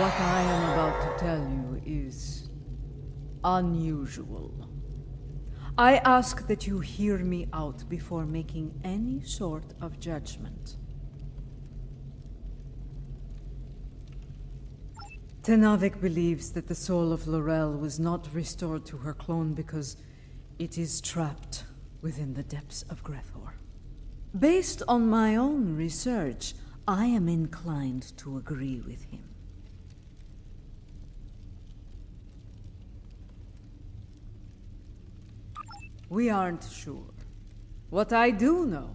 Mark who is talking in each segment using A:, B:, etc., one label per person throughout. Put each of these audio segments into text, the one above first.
A: What I am about to tell you is unusual. I ask that you hear me out before making any sort of judgment. Tenavik believes that the soul of Laurel was not restored to her clone because it is trapped within the depths of Grethor. Based on my own research, I am inclined to agree with him. We aren't sure. What I do know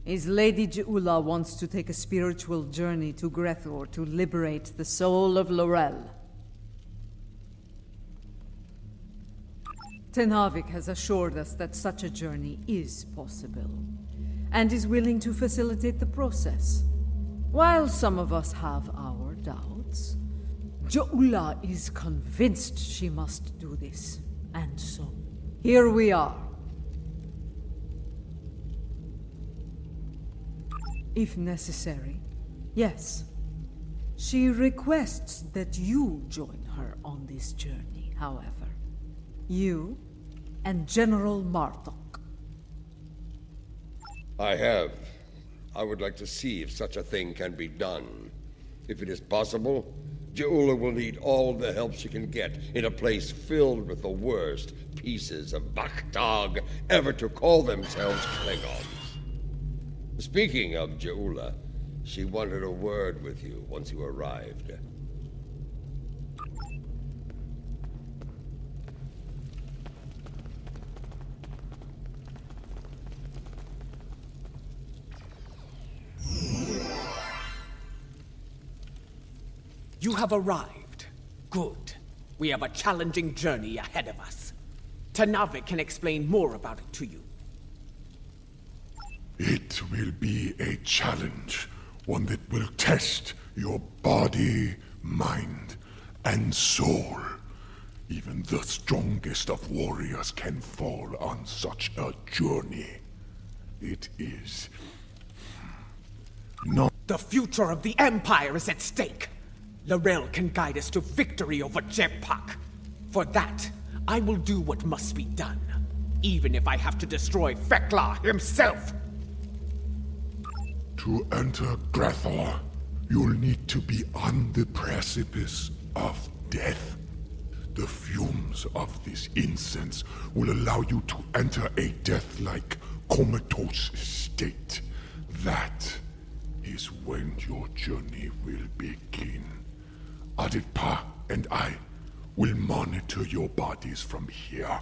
A: is Lady Jeula wants to take a spiritual journey to Grethor to liberate the soul of Laurel. Tenavik has assured us that such a journey is possible, and is willing to facilitate the process. While some of us have our doubts, Jeula is convinced she must do this, and so, here we are. If necessary, yes. She requests that you join her on this journey, however. You and General Martok.
B: I would like to see if such a thing can be done. If it is possible, Jeula will need all the help she can get in a place filled with the worst pieces of Bakhtag ever to call themselves Klingons. Speaking of Jeula, she wanted a word with you once you arrived.
C: You have arrived. Good. We have a challenging journey ahead of us. Tenavik can explain more about it to you.
D: It will be a challenge, one that will test your body, mind, and soul. Even the strongest of warriors can fall on such a journey. It is not...
C: The future of the Empire is at stake. Laurel can guide us to victory over Jetpack. For that, I will do what must be done, even if I have to destroy Fekla himself.
D: To enter Grethor, you'll need to be on the precipice of death. The fumes of this incense will allow you to enter a death-like comatose state. That is when your journey will begin. Aditpa and I will monitor your bodies from here.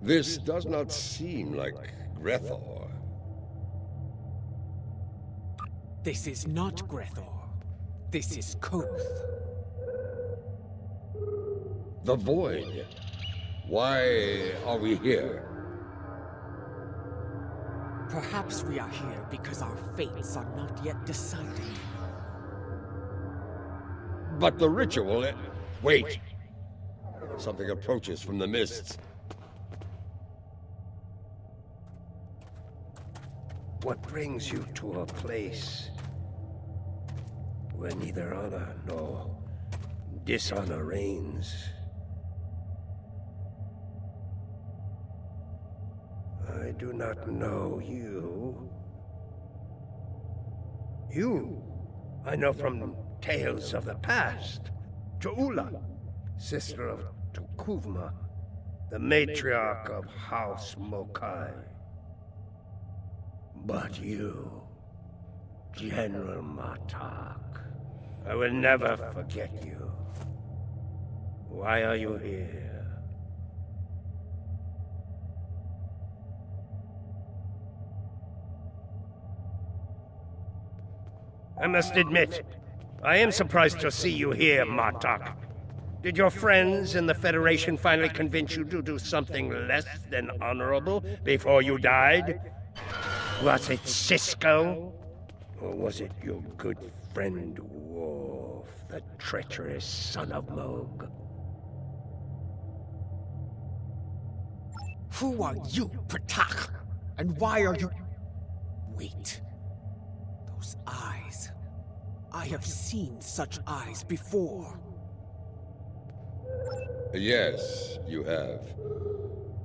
B: This does not seem like Grethor.
C: This is not Grethor. This is Koth.
B: The Void. Why are we here?
C: Perhaps we are here because our fates are not yet decided.
B: But the ritual... Wait! Something approaches from the mists.
E: What brings you to a place where neither honor nor dishonor reigns? I do not know you. You, I know from tales of the past. Jo'ula, sister of Tukuvma, the matriarch of House Mokai. But you, General Martak, I will never forget you. Why are you here? I must admit, I am surprised to see you here, Martak. Did your friends in the Federation finally convince you to do something less than honorable before you died? Was it Cisco? Or was it your good friend Worf, the treacherous son of Moog?
C: Who are you, Pratak? And why are you... Wait. Those eyes. I have seen such eyes before.
B: Yes, you have.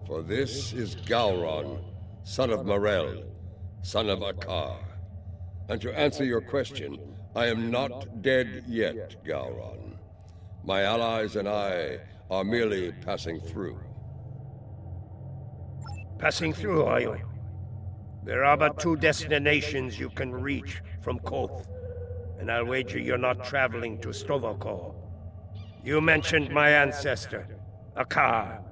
B: For this is Gowron, son of Morel, son of Akar. And to answer your question, I am not dead yet, Gowron. My allies and I are merely passing through.
E: Passing through, are you? There are but two destinations you can reach from Koth, and I'll wager you're not traveling to Stovokor. You mentioned my ancestor, Akar.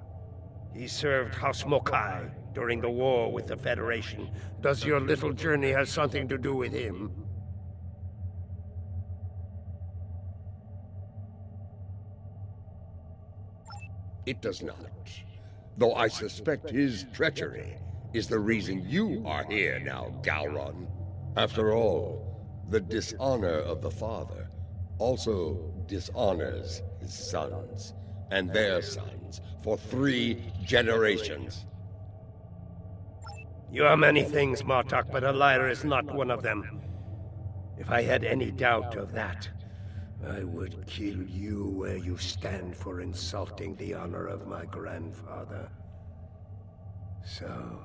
E: He served House Mokai during the war with the Federation. Does your little journey have something to do with him?
B: It does not. Though I suspect his treachery is the reason you are here now, Gowron. After all, the dishonor of the father also dishonors his sons and their sons for 3 generations.
E: You are many things, Martak, but a liar is not one of them. If I had any doubt of that, I would kill you where you stand for insulting the honor of my grandfather. So,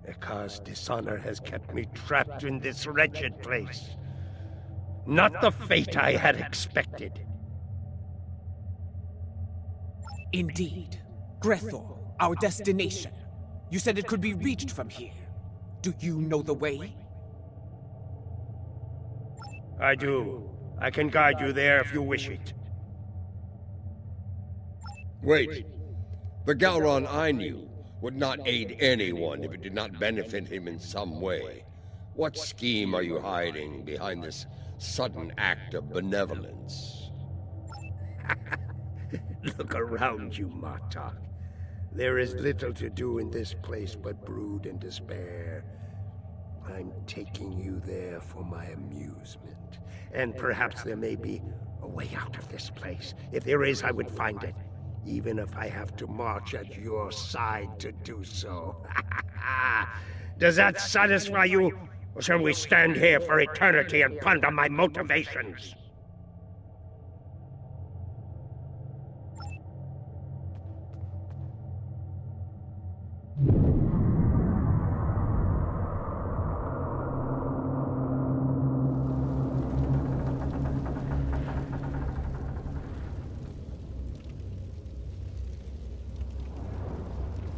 E: Akar's dishonor has kept me trapped in this wretched place. Not the fate I had expected.
C: Indeed. Grethor, our destination. You said it could be reached from here. Do you know the way?
E: I do. I can guide you there if you wish it.
B: Wait. The Gowron I knew would not aid anyone if it did not benefit him in some way. What scheme are you hiding behind this sudden act of benevolence?
E: Look around you, Martak. There is little to do in this place but brood and despair. I'm taking you there for my amusement. And perhaps there may be a way out of this place. If there is, I would find it. Even if I have to march at your side to do so. Does that satisfy you? Or shall we stand here for eternity and ponder my motivations?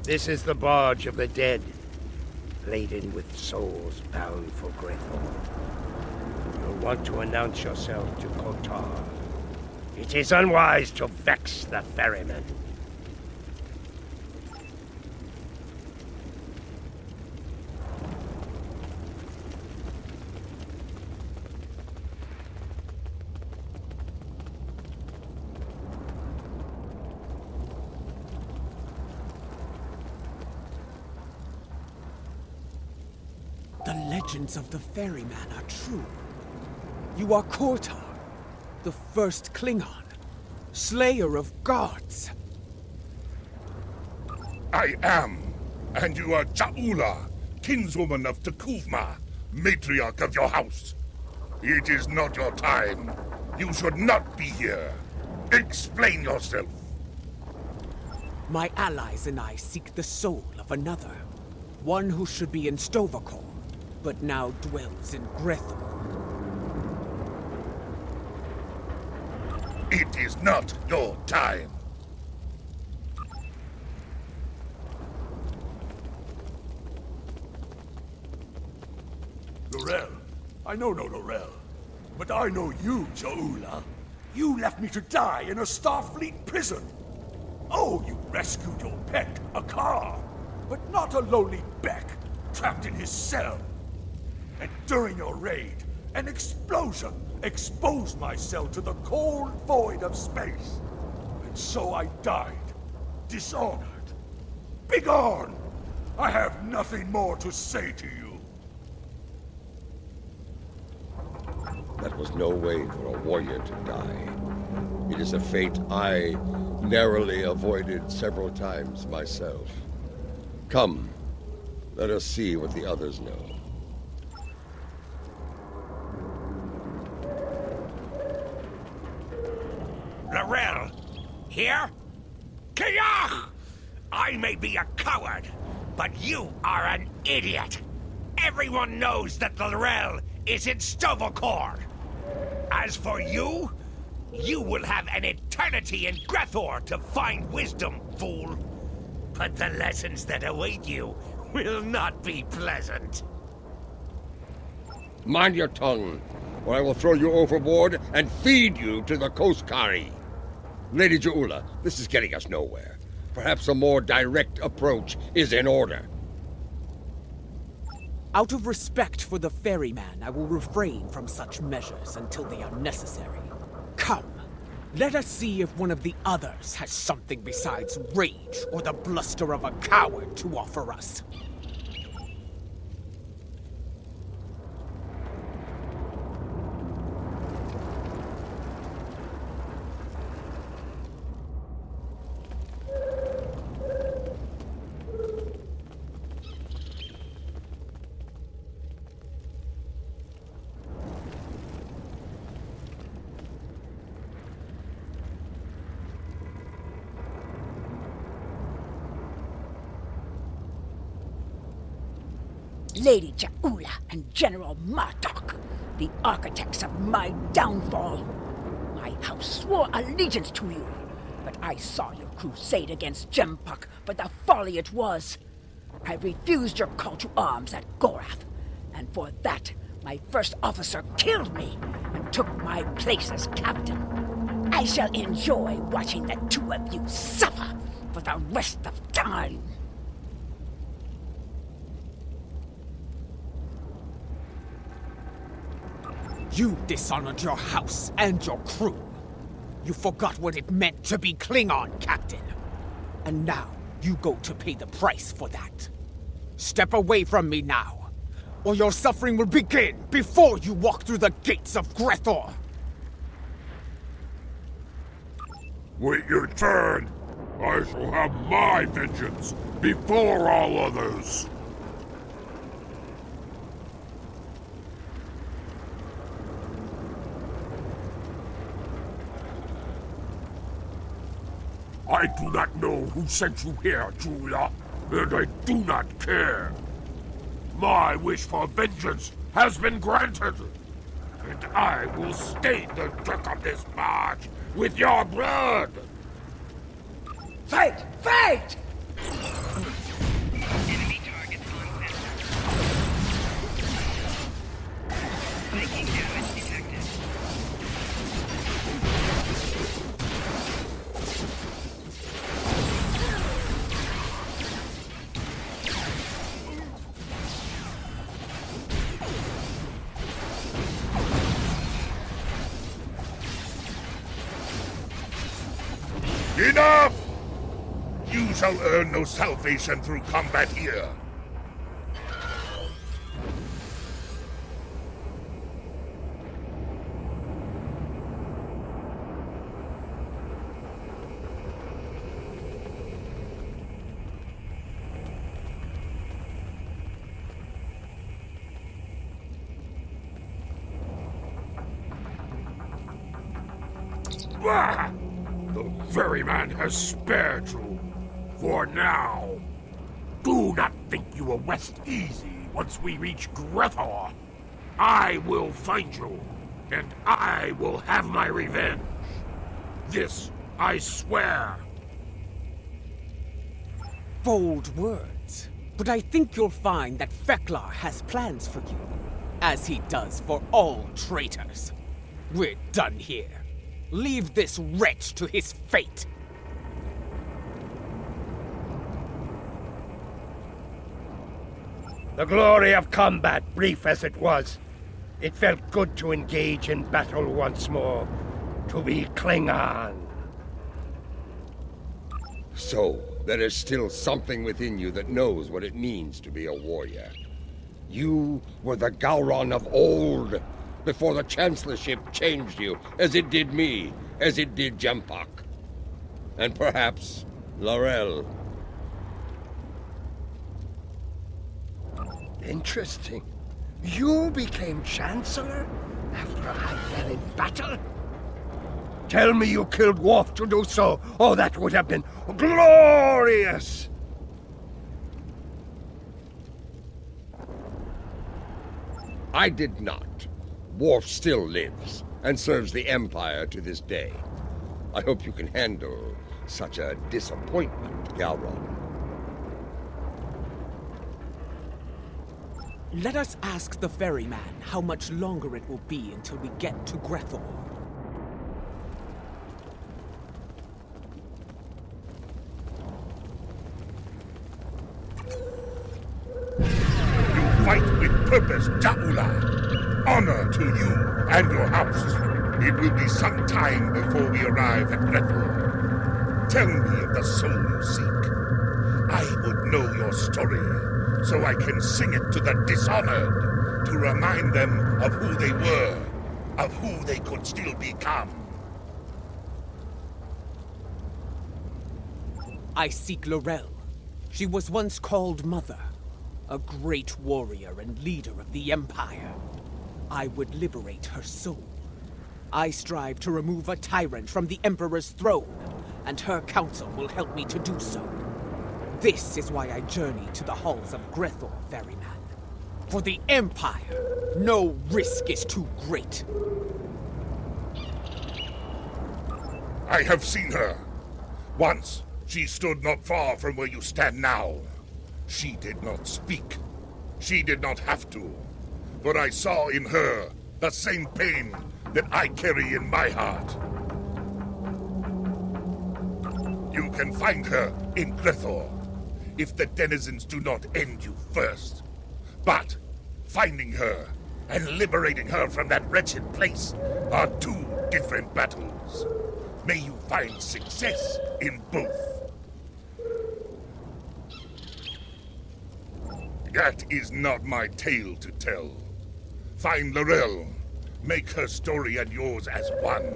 E: This is the barge of the dead, laden with souls bound for Grethor. You'll want to announce yourself to Kotar. It is unwise to vex the ferryman.
C: legends of the ferryman are true. You are Kortar, the first Klingon, slayer of gods.
D: I am. And you are Ja'ula, kinswoman of Tekuvma, matriarch of your house. It is not your time. You should not be here. Explain yourself.
C: My allies and I seek the soul of another. One who should be in Stovacor, but now dwells in Grethor.
D: It is not your time.
F: Lorel. I know no Lorel. But I know you, Ja'ula. You left me to die in a Starfleet prison. Oh, you rescued your pet, a car. But not a lowly Beck, trapped in his cell. And during your raid, an explosion exposed my cell to the cold void of space. And so I died, dishonored. Begone! I have nothing more to say to you.
B: That was no way for a warrior to die. It is a fate I narrowly avoided several times myself. Come, let us see what the others know.
G: Lorel, here? Kiyach! I may be a coward, but you are an idiot. Everyone knows that Lorel is in Stovacor. As for you, you will have an eternity in Grethor to find wisdom, fool. But the lessons that await you will not be pleasant.
B: Mind your tongue, or I will throw you overboard and feed you to the Koskari. Lady Ja'ula, this is getting us nowhere. Perhaps a more direct approach is in order.
C: Out of respect for the ferryman, I will refrain from such measures until they are necessary. Come, let us see if one of the others has something besides rage or the bluster of a coward to offer us.
H: Lady Ja'ula and General Martok, the architects of my downfall. My house swore allegiance to you, but I saw your crusade against Jempok for the folly it was. I refused your call to arms at Gorath, and for that, my first officer killed me and took my place as captain. I shall enjoy watching the two of you suffer for the rest of time.
C: You dishonored your house and your crew. You forgot what it meant to be Klingon, Captain. And now, you go to pay the price for that. Step away from me now, or your suffering will begin before you walk through the gates of Grethor.
D: Wait your turn. I shall have my vengeance before all others. I do not know who sent you here, Ja'ula, and I do not care. My wish for vengeance has been granted, and I will stain the deck of this barge with your blood!
H: Fight! Fight!
I: Enemy targets on center. Making damage detected.
D: Enough! You shall earn no salvation through combat here. Bah! The ferryman has spared you. For now. Do not think you will rest easy once we reach Grethor. I will find you, and I will have my revenge. This I swear.
C: Bold words, but I think you'll find that Feklar has plans for you, as he does for all traitors. We're done here. Leave this wretch to his fate.
E: The glory of combat, brief as it was. It felt good to engage in battle once more. To be Klingon.
B: So, there is still something within you that knows what it means to be a warrior. You were the Gowron of old, before the Chancellorship changed you, as it did me, as it did Jempak. And perhaps Laurel.
E: Interesting. You became Chancellor after I fell in battle? Tell me you killed Worf to do so. Oh, that would have been glorious!
B: I did not. Worf still lives, and serves the Empire to this day. I hope you can handle such a disappointment, Gowron.
C: Let us ask the ferryman how much longer it will be until we get to Grethor.
D: You fight with purpose, Ja'ula. Honor to you and your house. It will be some time before we arrive at Grethor. Tell me of the soul you seek. I would know your story, so I can sing it to the dishonored, to remind them of who they were, of who they could still become.
C: I seek Laurel. She was once called Mother, a great warrior and leader of the Empire. I would liberate her soul. I strive to remove a tyrant from the Emperor's throne, and her counsel will help me to do so. This is why I journey to the halls of Grethor, ferryman. For the Empire, no risk is too great.
D: I have seen her. Once, she stood not far from where you stand now. She did not speak. She did not have to. But I saw in her the same pain that I carry in my heart. You can find her in Grethor, if the denizens do not end you first. But finding her and liberating her from that wretched place are two different battles. May you find success in both. That is not my tale to tell. Find Laurel, make her story and yours as one,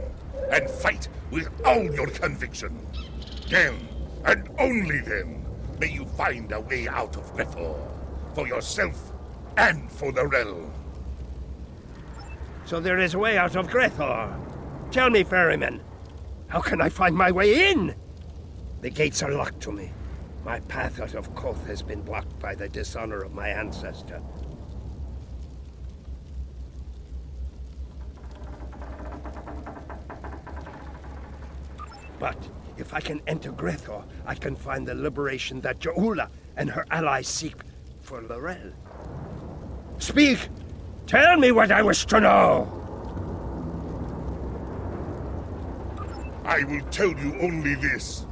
D: and fight with all your conviction. Then, and only then, may you find a way out of Grethor, for yourself and for Laurel.
E: So there is a way out of Grethor. Tell me, ferryman, how can I find my way in? The gates are locked to me. My path out of Koth has been blocked by the dishonor of my ancestor. But if I can enter Grethor, I can find the liberation that Ja'ula and her allies seek for Laurel. Speak! Tell me what I wish to know!
D: I will tell you only this.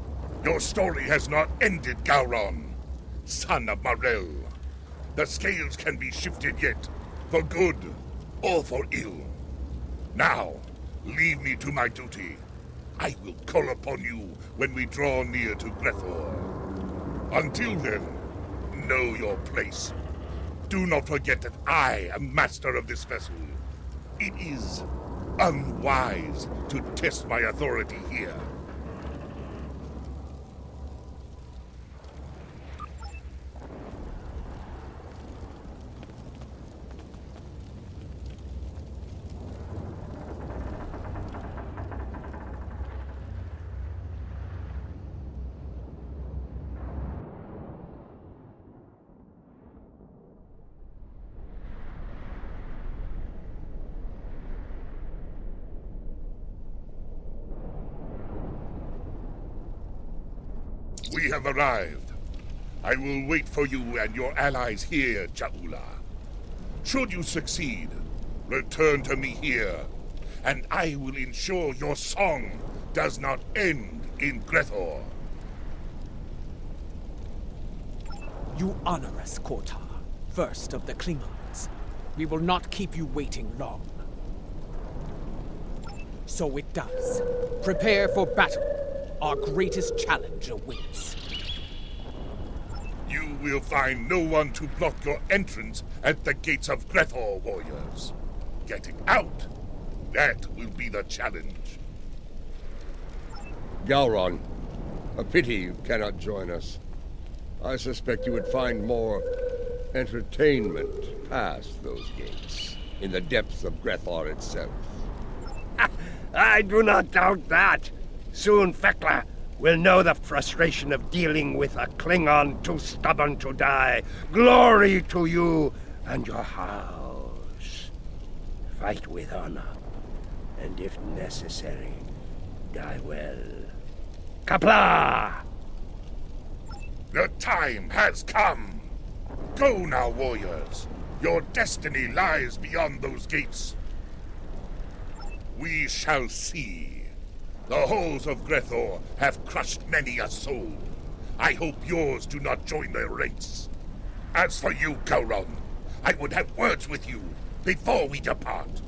D: Your story has not ended, Gowron, son of Marel. The scales can be shifted yet, for good or for ill. Now, leave me to my duty. I will call upon you when we draw near to Grethor. Until then, know your place. Do not forget that I am master of this vessel. It is unwise to test my authority here. have arrived. I will wait for you and your allies here, Jaula. Should you succeed, return to me here, and I will ensure your song does not end in Grethor.
C: You honor us, Kotar, first of the Klingons. We will not keep you waiting long. So it does. Prepare for battle. Our greatest challenge awaits.
D: You will find no one to block your entrance at the gates of Grethor, warriors. Getting out, that will be the challenge.
B: Galron, a pity you cannot join us. I suspect you would find more entertainment past those gates, in the depths of Grethor itself.
E: I do not doubt that. Soon Fekla will know the frustration of dealing with a Klingon too stubborn to die. Glory to you and your house. Fight with honor, and if necessary, die well. Kapla!
D: The time has come. Go now, warriors. Your destiny lies beyond those gates. We shall see. The halls of Grethor have crushed many a soul. I hope yours do not join their ranks. As for you, Gowron, I would have words with you before we depart.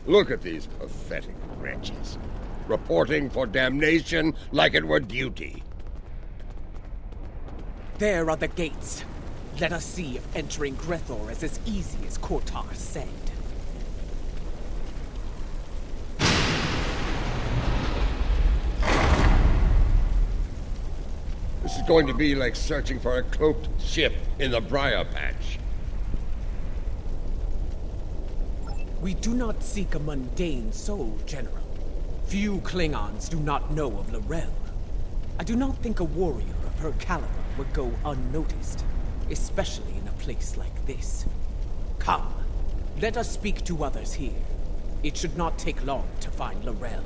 B: Look at these pathetic wretches, reporting for damnation like it were duty.
C: There are the gates. Let us see if entering Grethor is as easy as Kotar said.
B: This is going to be like searching for a cloaked ship in the briar patch.
C: We do not seek a mundane soul, General. Few Klingons do not know of Lorel. I do not think a warrior of her caliber would go unnoticed, especially in a place like this. Come, let us speak to others here. It should not take long to find Lorel.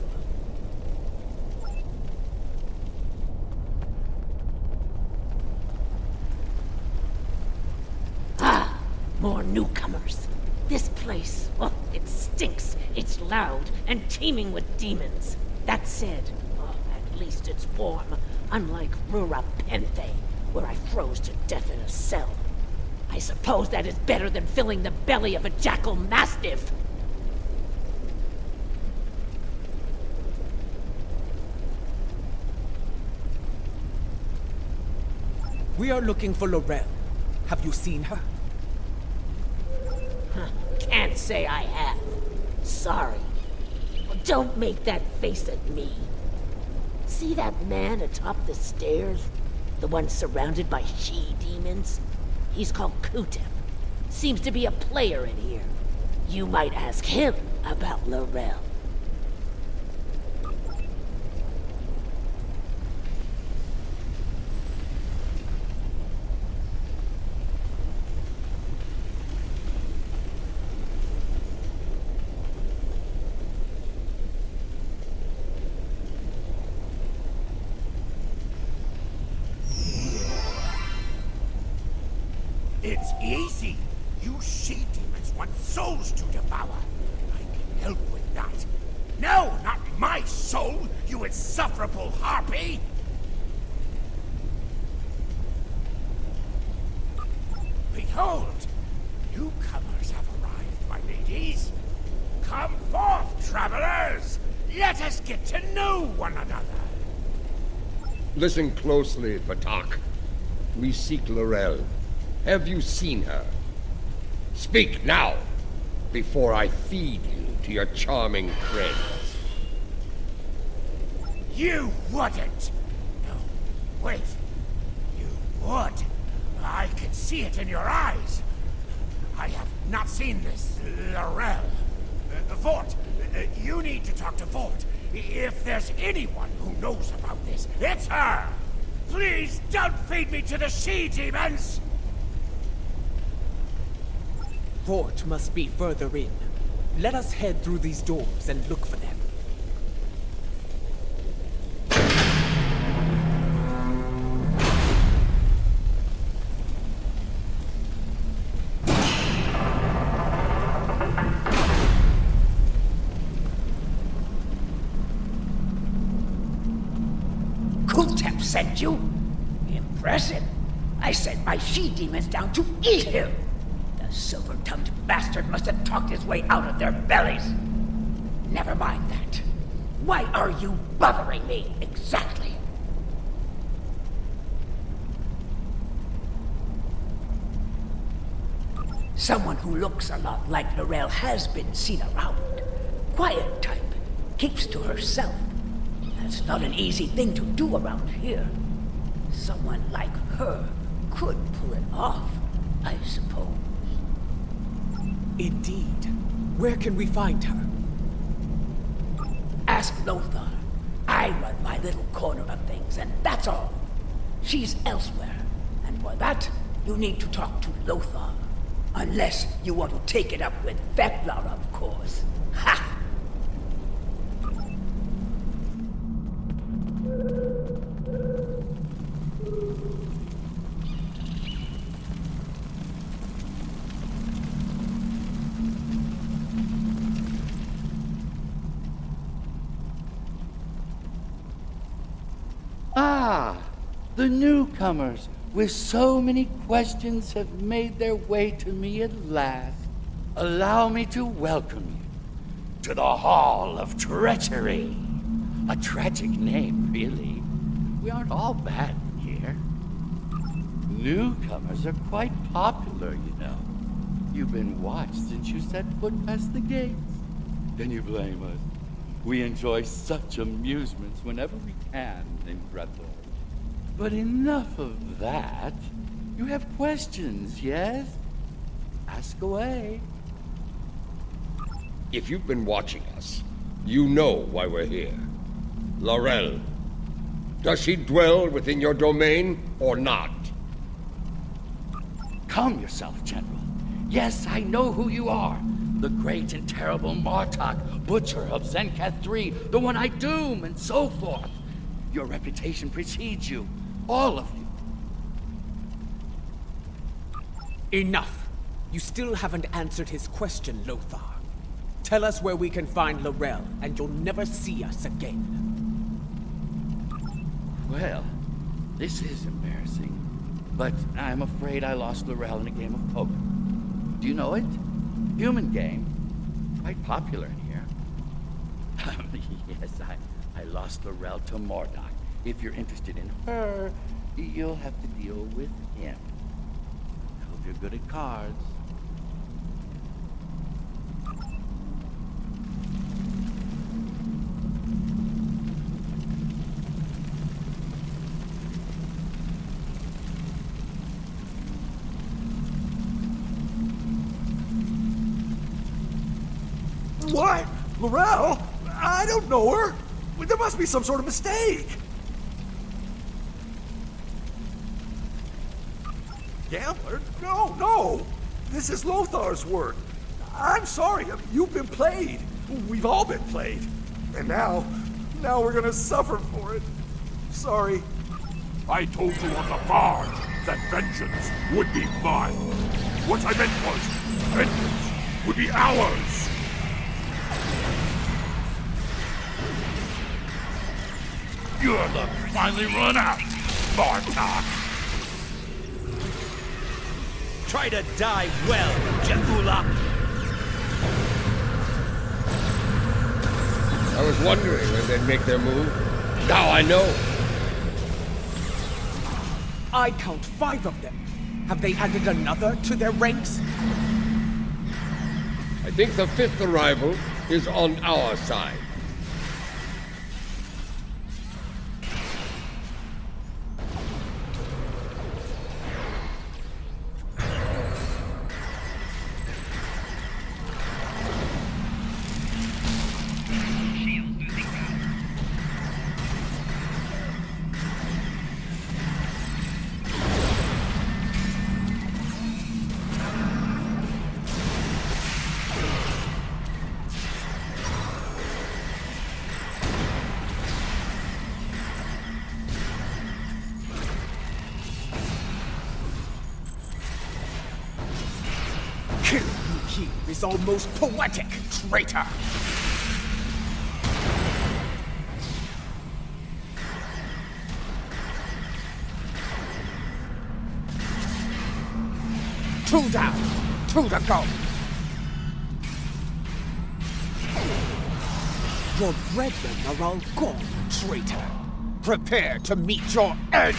J: Ah, more newcomers. This place, oh, it stinks. It's loud and teeming with demons. That said, oh, at least it's warm, unlike Rura Penthe, where I froze to death in a cell. I suppose that is better than filling the belly of a jackal mastiff.
C: We are looking for Lorel. Have you seen her?
J: Can't say I have. Sorry. Well, don't make that face at me. See that man atop the stairs? The one surrounded by she-demons? He's called Kutep. Seems to be a player in here. You might ask him about Lorel.
G: It's easy. You she-demons want souls to devour. I can help with that. No, not my soul, you insufferable harpy! Behold, newcomers have arrived, my ladies. Come forth, travelers! Let us get to know one another.
B: Listen closely, Batak. We seek Lorel. Have you seen her? Speak now, before I feed you to your charming friends.
G: You wouldn't! No, wait. You would. I can see it in your eyes. I have not seen this Lorel. Vort, you need to talk to Vort. If there's anyone who knows about this, it's her! Please don't feed me to the she-demons!
C: Fort must be further in. Let us head through these doors and look for them.
H: Kutep sent you? Impressive. I sent my she-demons down to eat him. The silver-tongued bastard must have talked his way out of their bellies. Never mind that. Why are you bothering me, exactly? Someone who looks a lot like Laurel has been seen around. Quiet type. Keeps to herself. That's not an easy thing to do around here. Someone like her could pull it off, I suppose.
C: Indeed. Where can we find her?
H: Ask Lothar. I run my little corner of things, and that's all. She's elsewhere, and for that, you need to talk to Lothar. Unless you want to take it up with Veklar, of course. Ha!
K: Ah, the newcomers with so many questions have made their way to me at last. Allow me to welcome you to the Hall of Treachery. A tragic name, really. We aren't all bad here. Newcomers are quite popular, you know. You've been watched since you set foot past the gates. Can you blame us? We enjoy such amusements whenever we can in Breathor. But enough of that. You have questions, yes? Ask away.
B: If you've been watching us, you know why we're here. Laurel. Does she dwell within your domain or not?
K: Calm yourself, General. Yes, I know who you are. The great and terrible Martok, Butcher of Zenkath III, the one I doom, and so forth. Your reputation precedes you. All of you.
C: Enough! You still haven't answered his question, Lothar. Tell us where we can find Laurel, and you'll never see us again.
K: Well, this is embarrassing. But I'm afraid I lost Laurel in a game of poker. Do you know it? Human game. Quite popular in here. Yes, I lost Laurel to Mordok. If you're interested in her, you'll have to deal with him. I hope you're good at cards.
F: What? Laurel? I don't know her. There must be some sort of mistake. Gambler? No, no. This is Lothar's work. I'm sorry. You've been played. We've all been played. And now we're gonna suffer for it. Sorry.
D: I told you on the barge that vengeance would be mine. What I meant was, vengeance would be ours.
K: Your luck finally run out, Bartok.
G: Try to die well, Jaula.
B: I was wondering when they'd make their move. Now I know.
C: I count 5 of them. Have they added another to their ranks?
B: I think the 5th arrival is on our side.
I: Shields losing ground.
C: is almost poetic, traitor! Two down, two to go. Your brethren are all gone, traitor. Prepare to meet your end!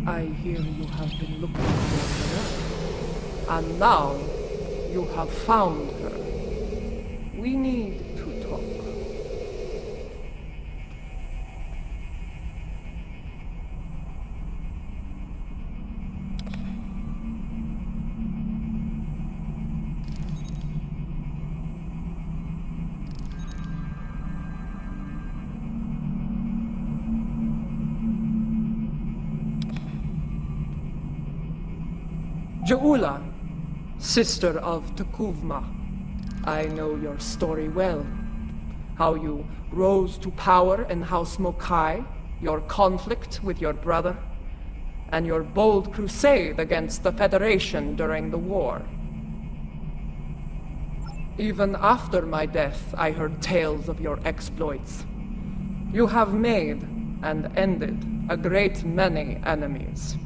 L: I hear you have been looking for her, and now you have found her. We need to talk. Jaula, sister of Tekuvma, I know your story well. How you rose to power in House Mokai, your conflict with your brother, and your bold crusade against the Federation during the war. Even after my death, I heard tales of your exploits. You have made and ended a great many enemies.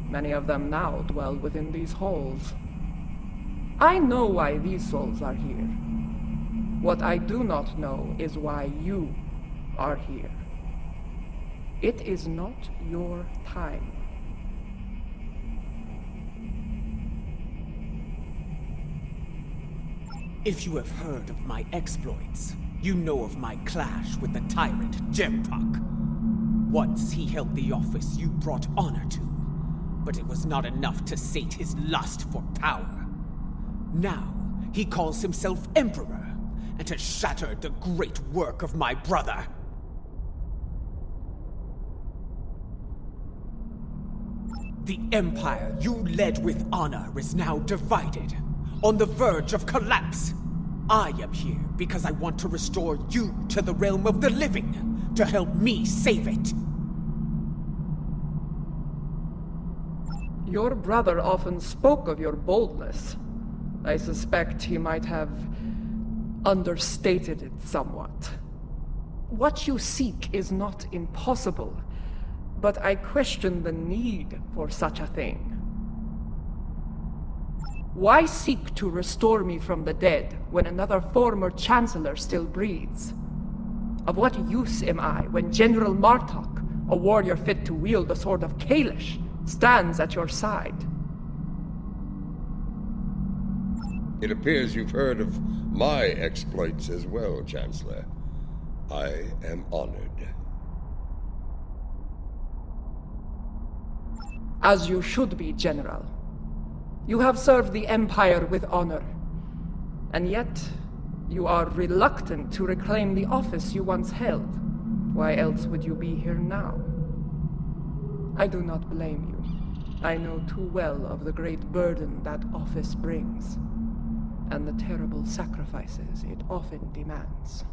L: Many of them now dwell within these halls. I know why these souls are here. What I do not know is why you are here. It is not your time.
C: If you have heard of my exploits, you know of my clash with the tyrant Jempak. Once he held the office you brought honor to, but it was not enough to sate his lust for power. Now, he calls himself Emperor, and has shattered the great work of my brother. The empire you led with honor is now divided, on the verge of collapse. I am here because I want to restore you to the realm of the living, to help me save it.
L: Your brother often spoke of your boldness. I suspect he might have understated it somewhat. What you seek is not impossible, but I question the need for such a thing. Why seek to restore me from the dead when another former Chancellor still breathes? Of what use am I when General Martok, a warrior fit to wield the sword of Kalish, stands at your side?
B: It appears you've heard of my exploits as well, Chancellor. I am honored.
L: As you should be, General. You have served the Empire with honor. And yet, you are reluctant to reclaim the office you once held. Why else would you be here now? I do not blame you. I know too well of the great burden that office brings, and the terrible sacrifices it often demands.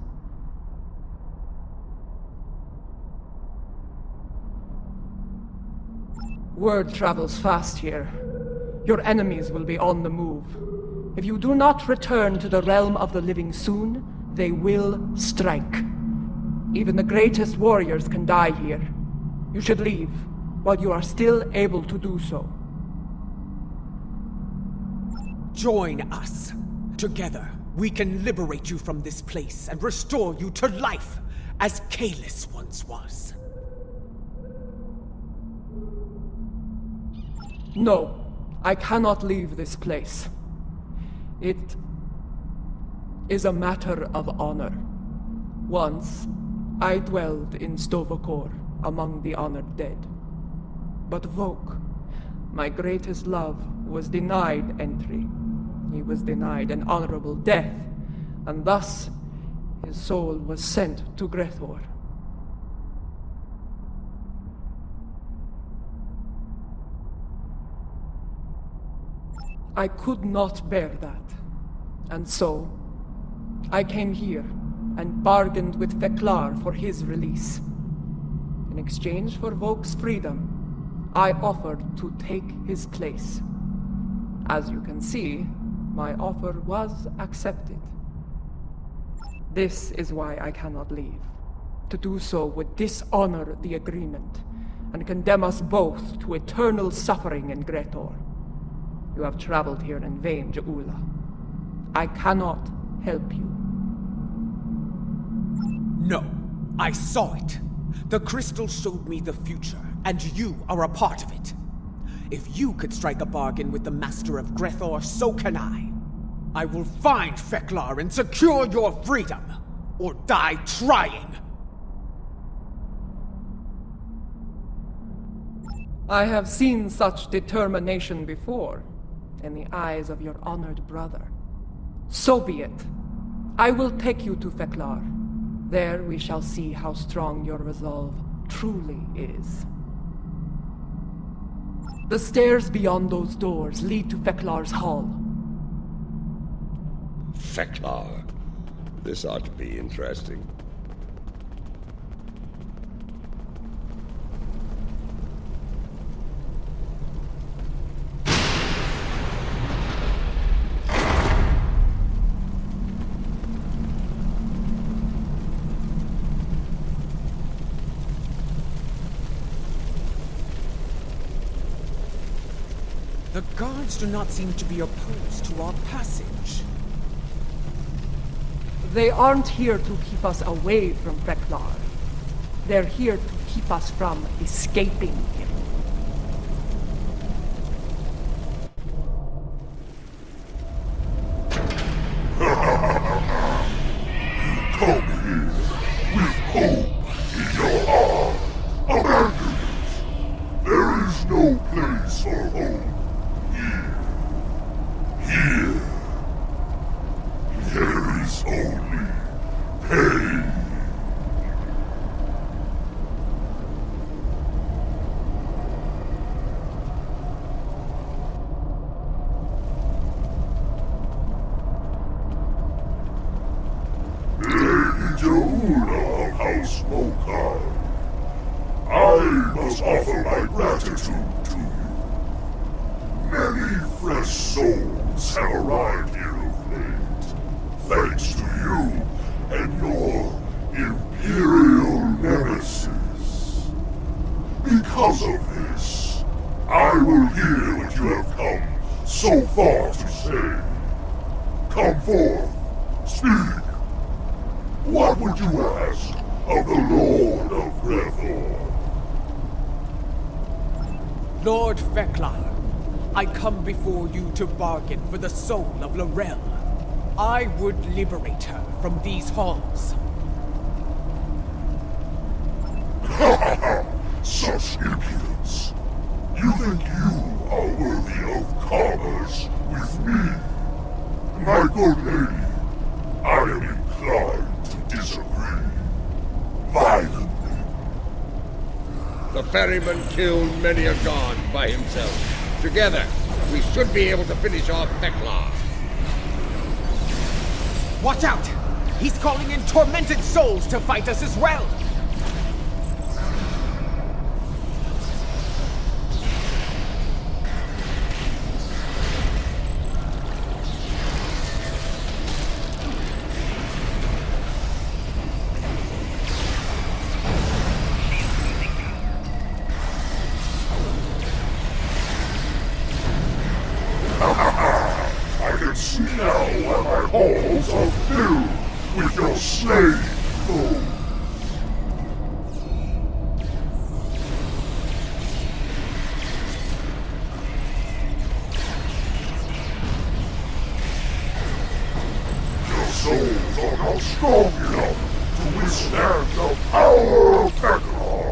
L: Word travels fast here. Your enemies will be on the move. If you do not return to the realm of the living soon, they will strike. Even the greatest warriors can die here. You should leave, while you are still able to do so.
C: Join us. Together, we can liberate you from this place and restore you to life, as Kalis once was.
L: No, I cannot leave this place. It is a matter of honor. Once, I dwelled in Stovokor among the honored dead. But Vok, my greatest love, was denied entry. He was denied an honorable death, and thus his soul was sent to Grethor. I could not bear that. And so, I came here and bargained with Feklar for his release. In exchange for Voke's freedom, I offered to take his place. As you can see, my offer was accepted. This is why I cannot leave. To do so would dishonor the agreement, and condemn us both to eternal suffering in Gretor. You have traveled here in vain, Jaula. I cannot help you.
C: No, I saw it. The crystal showed me the future, and you are a part of it. If you could strike a bargain with the Master of Gretor, so can I. I will find Feklar and secure your freedom, or die trying.
L: I have seen such determination before, in the eyes of your honored brother. So be it. I will take you to Feklar. There we shall see how strong your resolve truly is. The stairs beyond those doors lead to Feklar's hall.
B: Feklar. This ought to be interesting.
C: The guards do not seem to be opposed to our passage.
L: They aren't here to keep us away from Feklar. They're here to keep us from escaping him.
D: Come here with hope in your heart. Abandon it. There is no place for hope. Here. There is only pain. Lady Jaula of House Mokai, I must offer my gratitude to you. Many fresh souls have arrived here of late, thanks to you and your Imperial nemesis. Because of this, I will hear what you have come so far to say. Come forth, speak. What would you ask of the Lord of Gretor?
C: Lord Feklar, I come before you to bargain for the soul of Laurel. I would liberate her from these halls.
D: Such impudence! You think you are worthy of commerce with me? My good lady, I am inclined to disagree. Violently.
B: The ferryman killed many a god by himself. Together, we should be able to finish off Feklar.
C: Watch out! He's calling in tormented souls to fight us as well!
D: I can see now why my halls are filled with your slain foes. Your souls are not strong enough to withstand the power of Feklar,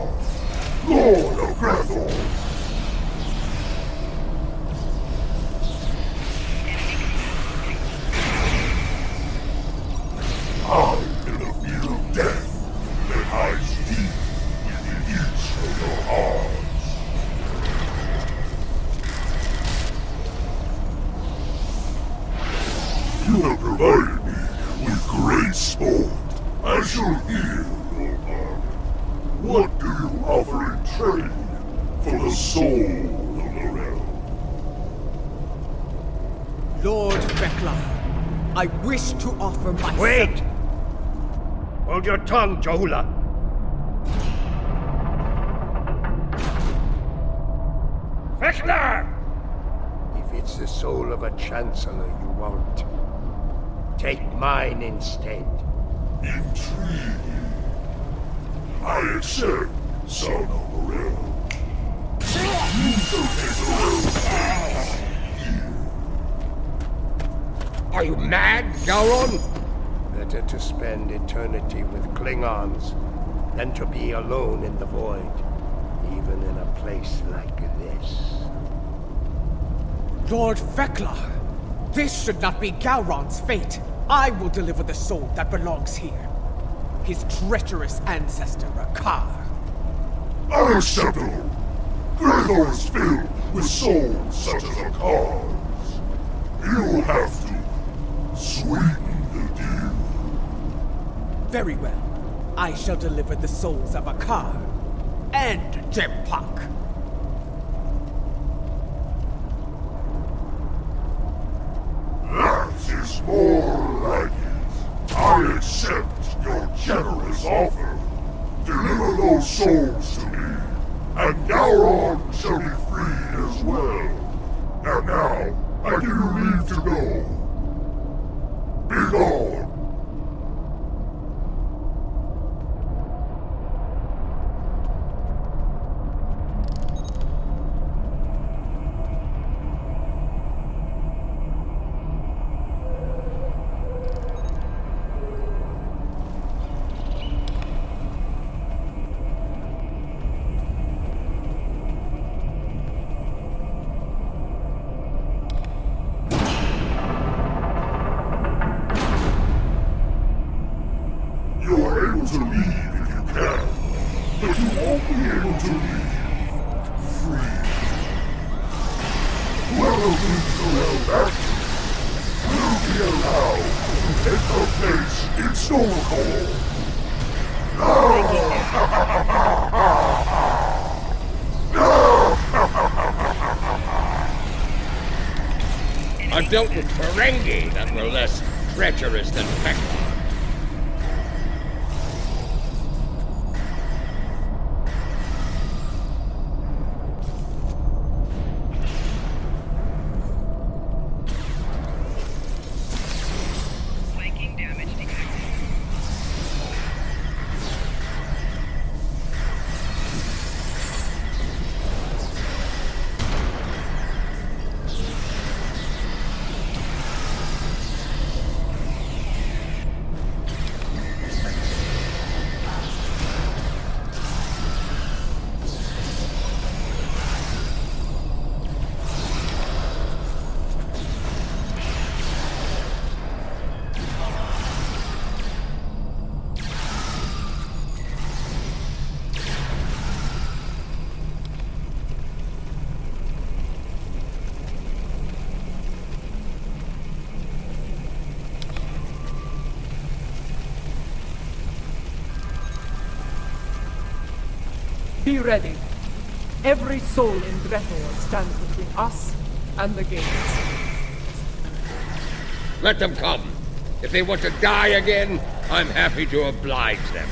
D: Lord of Gretor. I am the field of death that hides deep within each of your hearts. You have provided me with great sport. I shall hear your bargain. What do you offer in trade for the soul of Lorel?
C: Lord Vekla, I wish to offer my...
E: Wait! Hold your tongue, Jahula. Vekla! If it's the soul of a Chancellor you want, take mine instead.
D: Intriguing. I accept, son of Lorel. You shall take Lorel's place here.
B: Are you mad, Gowron?
E: Better to spend eternity with Klingons than to be alone in the void, even in a place like this.
C: Lord Vekla, this should not be Gowron's fate. I will deliver the soul that belongs here. His treacherous ancestor, Akar.
D: Unacceptable! Grethor is filled with souls such as Akar's. You will have to sweeten the deal.
C: Very well. I shall deliver the souls of Akar and Jempak.
D: That is more like it. I accept your generous offer. Deliver those souls to me, and Gowron shall be free as well. And now, I give you leave to go. Be gone. To leave if you can, but you won't be able to leave free. Whoever brings Lorel back will be allowed to take her place in Stonecold.
B: I've dealt with Ferengi that were less treacherous than Vekla.
L: Be ready. Every soul in Grethor stands between us and the gates.
B: Let them come. If they want to die again, I'm happy to oblige them.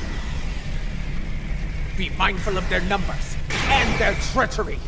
C: Be mindful of their numbers and their treachery.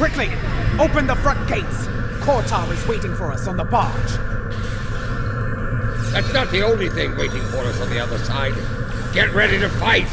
C: Quickly! Open the front gates! Kortar is waiting for us on the barge.
B: That's not the only thing waiting for us on the other side. Get ready to fight!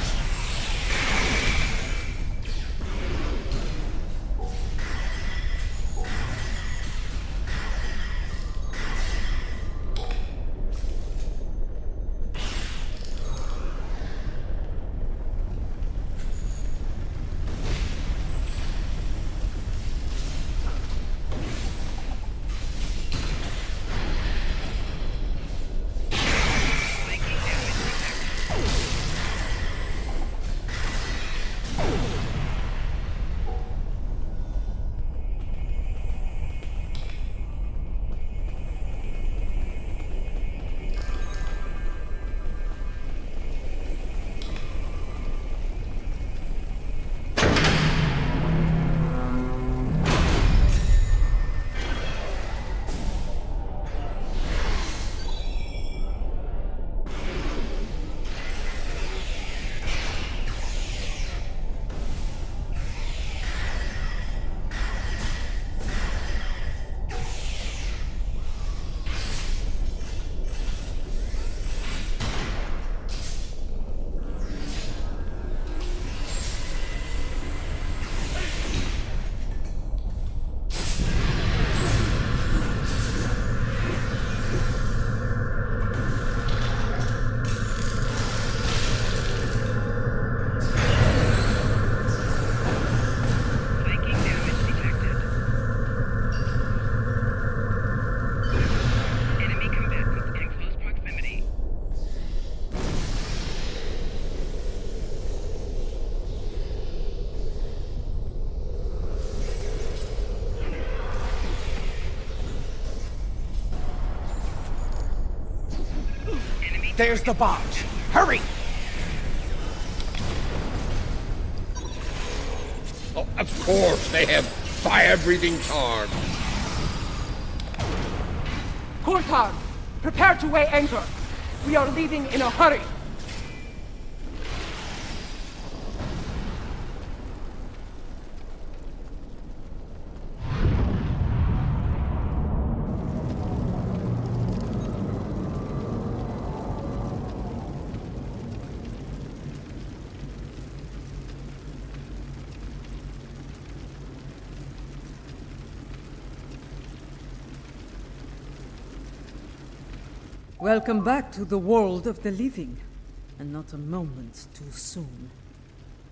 C: There's the barge. Hurry!
B: Oh, of course, they have fire-breathing charms.
L: Kortar, prepare to weigh anchor. We are leaving in a hurry.
A: Welcome back to the world of the living, and not a moment too soon.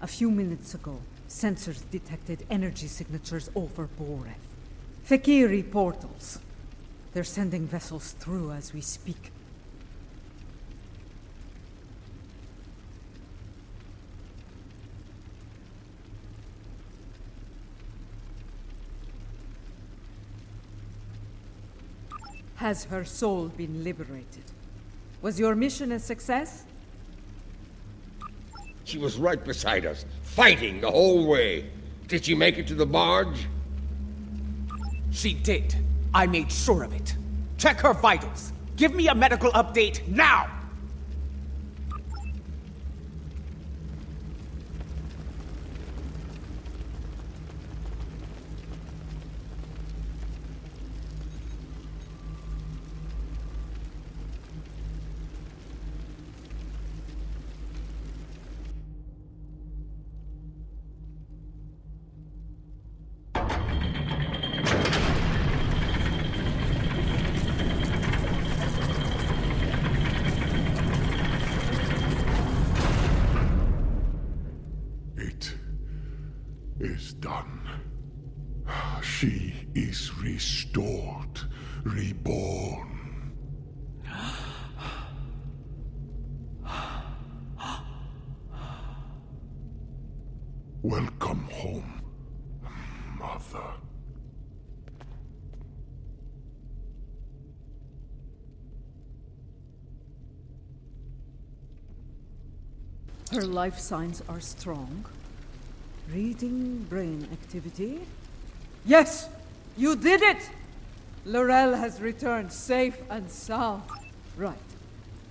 A: A few minutes ago, sensors detected energy signatures over Boreth. Fekiri portals. They're sending vessels through as we speak. Has her soul been liberated? Was your mission a success?
B: She was right beside us, fighting the whole way. Did she make it to the barge?
C: She did. I made sure of it. Check her vitals. Give me a medical update now!
D: Is done. She is restored, reborn. Welcome home, Mother.
A: Her life signs are strong. Reading brain activity. Yes! You did it! Laurel has returned safe and sound. Right.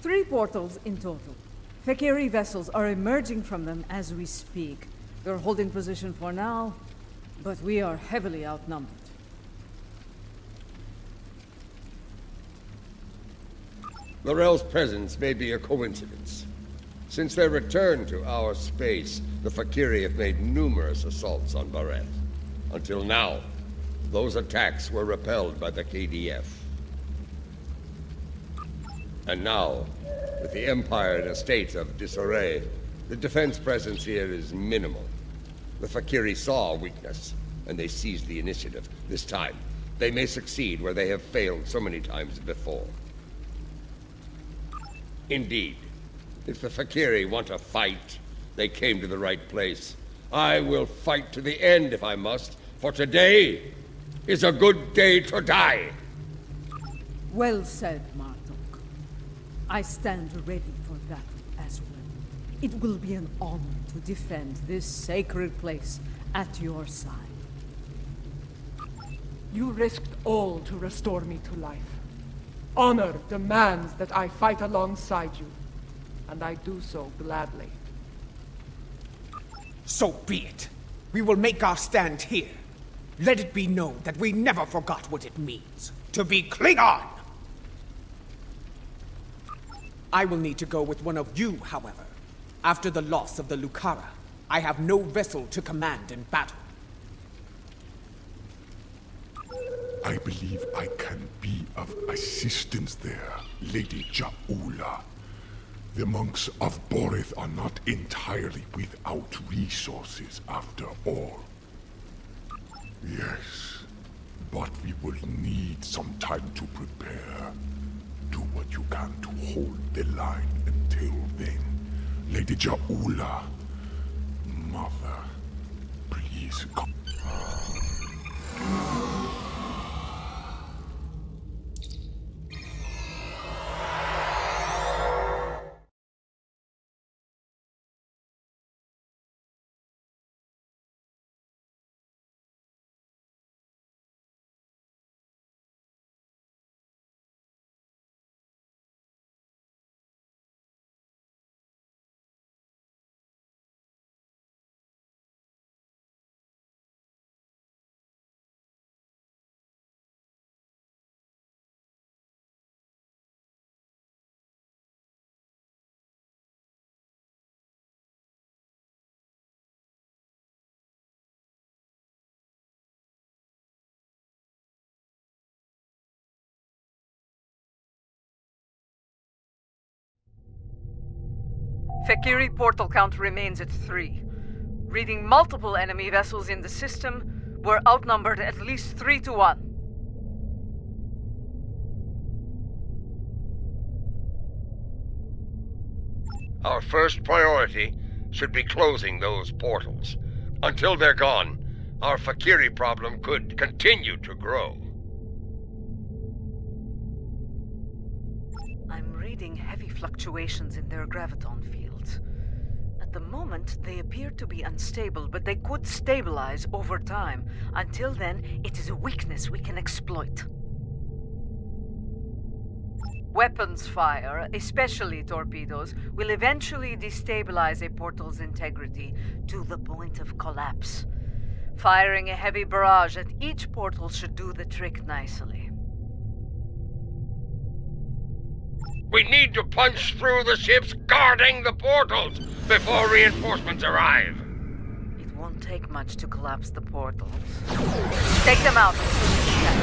A: 3 portals in total. Fekiri vessels are emerging from them as we speak. They're holding position for now. But we are heavily outnumbered.
B: Lorel's presence may be a coincidence. Since their return to our space, the Fakiri have made numerous assaults on Bareth. Until now, those attacks were repelled by the KDF. And now, with the Empire in a state of disarray, the defense presence here is minimal. The Fakiri saw weakness, and they seized the initiative. This time, they may succeed where they have failed so many times before. Indeed, if the Fakiri want to fight, they came to the right place. I will fight to the end if I must, for today is a good day to die.
A: Well said, Marduk. I stand ready for battle as well. It will be an honor to defend this sacred place at your side.
L: You risked all to restore me to life. Honor demands that I fight alongside you, and I do so gladly.
C: So be it. We will make our stand here. Let it be known that we never forgot what it means to be Klingon! I will need to go with one of you, however. After the loss of the Lucara, I have no vessel to command in battle.
D: I believe I can be of assistance there, Lady Jaula. The monks of Boreth are not entirely without resources after all. Yes, but we will need some time to prepare. Do what you can to hold the line until then. Lady Jaula, Mother, please come.
A: Fakiri portal count remains at 3. Reading multiple enemy vessels in the system, we're outnumbered at least 3 to 1.
B: Our first priority should be closing those portals. Until they're gone, our Fakiri problem could continue to grow.
A: I'm reading heavy fluctuations in their graviton fields. At the moment, they appear to be unstable, but they could stabilize over time. Until then, it is a weakness we can exploit. Weapons fire, especially torpedoes, will eventually destabilize a portal's integrity to the point of collapse. Firing a heavy barrage at each portal should do the trick nicely.
B: We need to punch through the ships guarding the portals before reinforcements arrive.
A: It won't take much to collapse the portals. Take them out as soon as you can.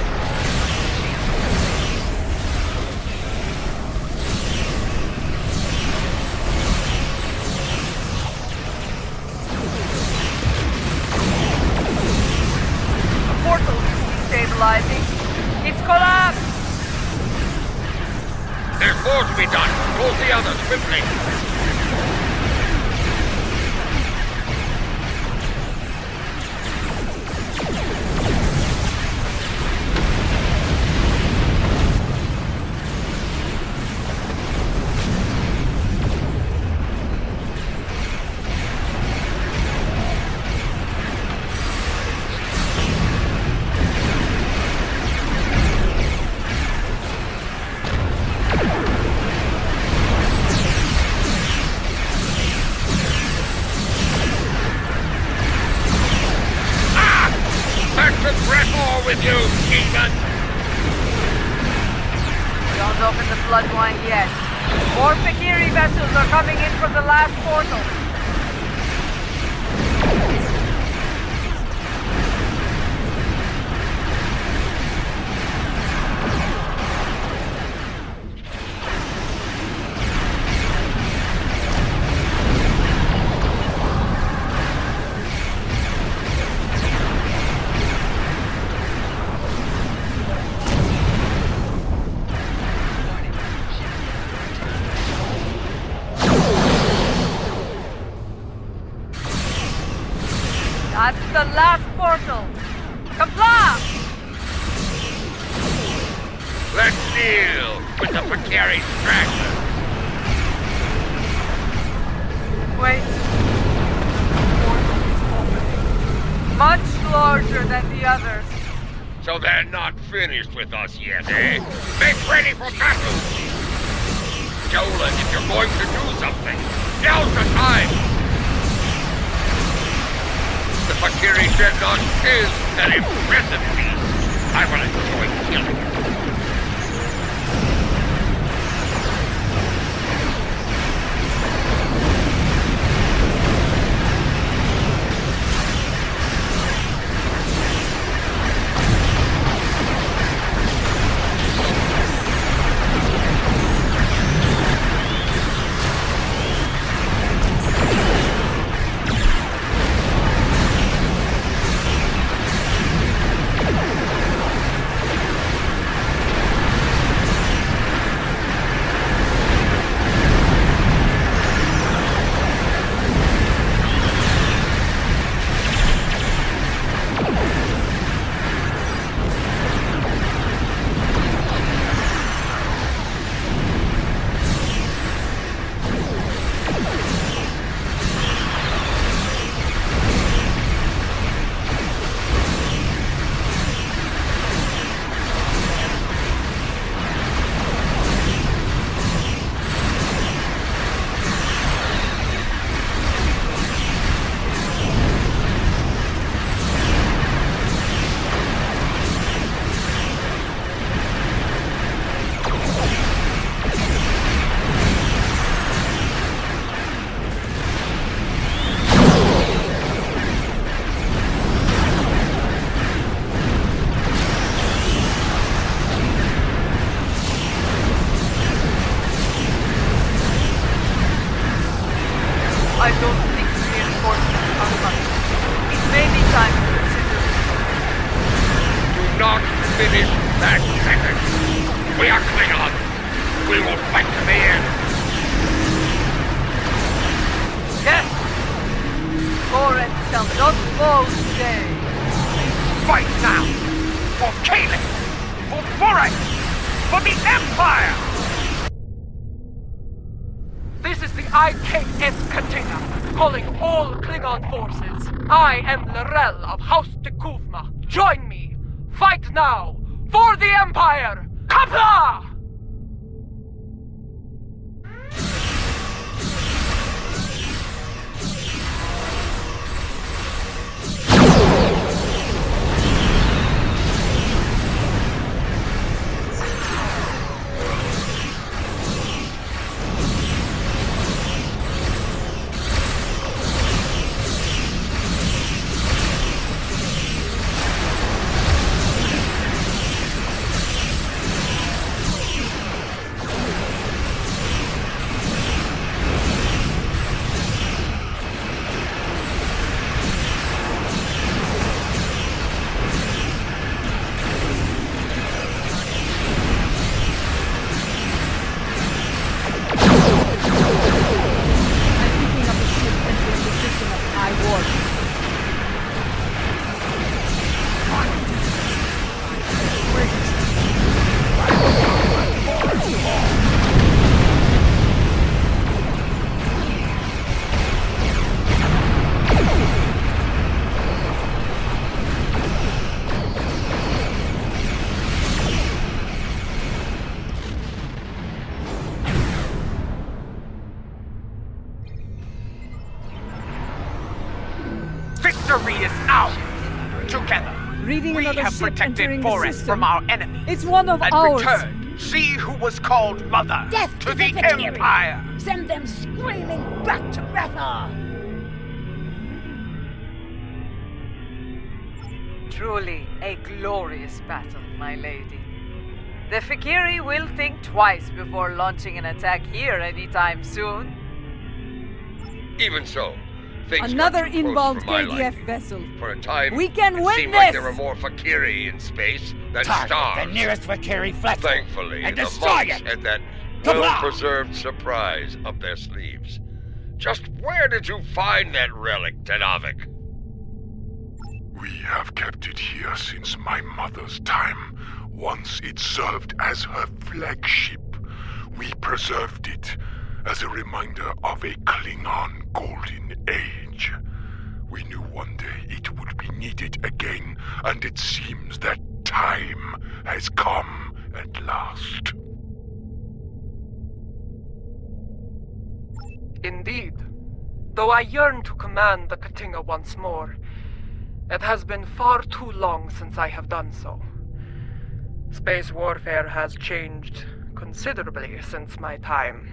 A: The portal is destabilizing. It's collapsed!
B: There's more to be done. Close the others quickly.
G: demon!
A: Don't open the bloodline yet. More Fakiri vessels are coming in from the last portal. That's the last portal. Comply!
G: Let's deal with the Fakiri straggler.
A: Wait. The portal is opening. Much larger than the others.
G: So they're not finished with us yet, eh? Make ready for battle! Jolan, if you're going to do something, now's the time! The Fakiri Dreadnought is an impressive beast. I will enjoy killing it.
A: I don't think reinforcements are coming. It may be time to consider.
G: Do not finish that sentence. We are Klingons. We will fight to the end.
A: Yes! Goren shall not fall today.
G: Fight now! For Kaelin! For Borak! For the Empire!
L: This is the IKS container, calling all Klingon forces. I am Lorel of House Tekuvma. Join me. Fight now for the Empire. Kapla!
C: Victory is ours! Together,
A: Reading
C: We
A: another
C: have
A: ship
C: protected
A: entering the
C: Boris
A: system.
C: from our enemies.
A: It's one of
C: and
A: ours.
C: returned she who was called Mother
H: Death
C: to the
H: Valkyrie!
C: Empire.
H: Send them screaming back to Rethor!
A: Truly a glorious battle, my lady. The Fakiri will think twice before launching an attack here anytime soon.
B: Even so, things
A: Another
B: got too close
A: inbound
B: for my
A: KDF
B: liking.
A: vessel.
B: For a time,
A: We can
B: it
A: win
B: seemed like
A: this!
B: there were more Fakiri in space than
G: Target
B: stars.
G: the nearest Valkyrie vessel
B: Thankfully,
G: and
B: the
G: destroy
B: monks
G: it!
B: had that
G: Kabla!
B: well-preserved surprise up their sleeves. Just where did you find that relic, Tenavik?
D: We have kept it here since my mother's time. Once it served as her flagship. We preserved it as a reminder of a Klingon golden age. We knew one day it would be needed again, and it seems that time has come at last.
L: Indeed. Though I yearn to command the Katinga once more, it has been far too long since I have done so. Space warfare has changed considerably since my time.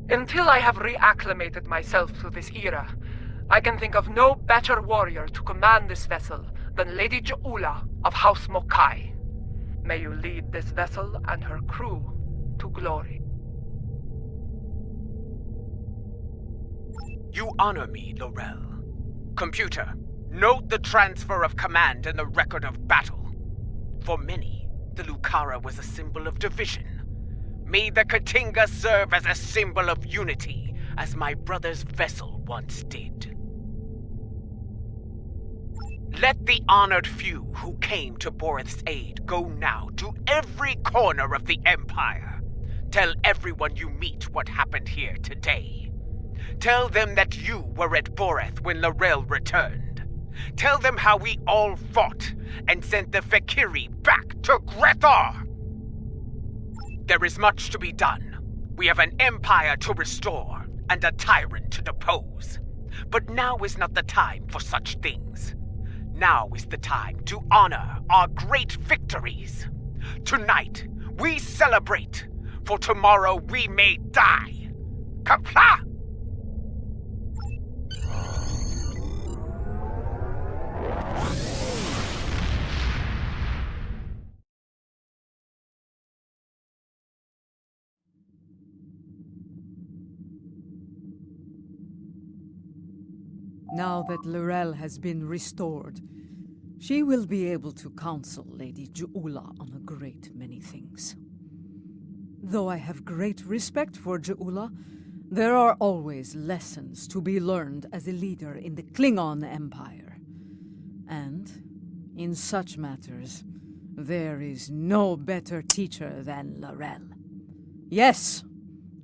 L: Until I have reacclimated myself to this era, I can think of no better warrior to command this vessel than Lady Ja'ula of House Mokai. May you lead this vessel and her crew to glory.
C: You honor me, Laurel. Computer, note the transfer of command in the record of battle. For many, the Lucara was a symbol of division. May the Katinga serve as a symbol of unity, as my brother's vessel once did. Let the honored few who came to Borith's aid go now to every corner of the Empire. Tell everyone you meet what happened here today. Tell them that you were at Borith when Laurel returned. Tell them how we all fought and sent the Fakiri back to Grethor. There is much to be done. We have an empire to restore and a tyrant to depose. But now is not the time for such things. Now is the time to honor our great victories. Tonight, we celebrate, for tomorrow we may die. Kapla!
A: Now that Laurel has been restored, she will be able to counsel Lady Ja'ula on a great many things. Though I have great respect for Ja'ula, there are always lessons to be learned as a leader in the Klingon Empire. And, in such matters, there is no better teacher than Laurel. Yes,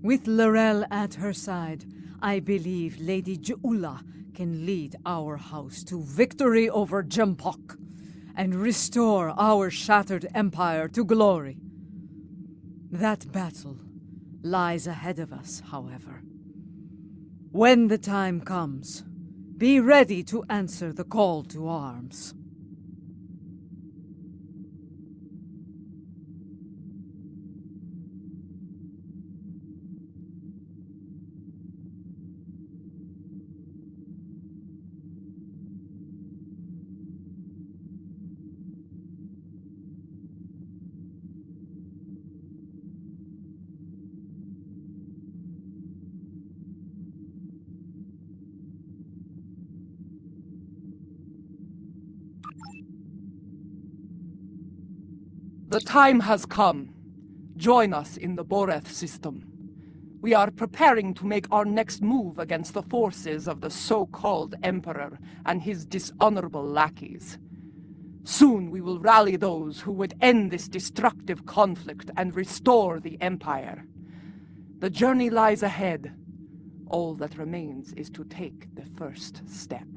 A: with Laurel at her side, I believe Lady Ja'ula can lead our house to victory over Jempok and restore our shattered empire to glory. That battle lies ahead of us, however. When the time comes, be ready to answer the call to arms.
L: The time has come. Join us in the Boreth system. We are preparing to make our next move against the forces of the so-called Emperor and his dishonorable lackeys. Soon we will rally those who would end this destructive conflict and restore the Empire. The journey lies ahead. All that remains is to take the first step.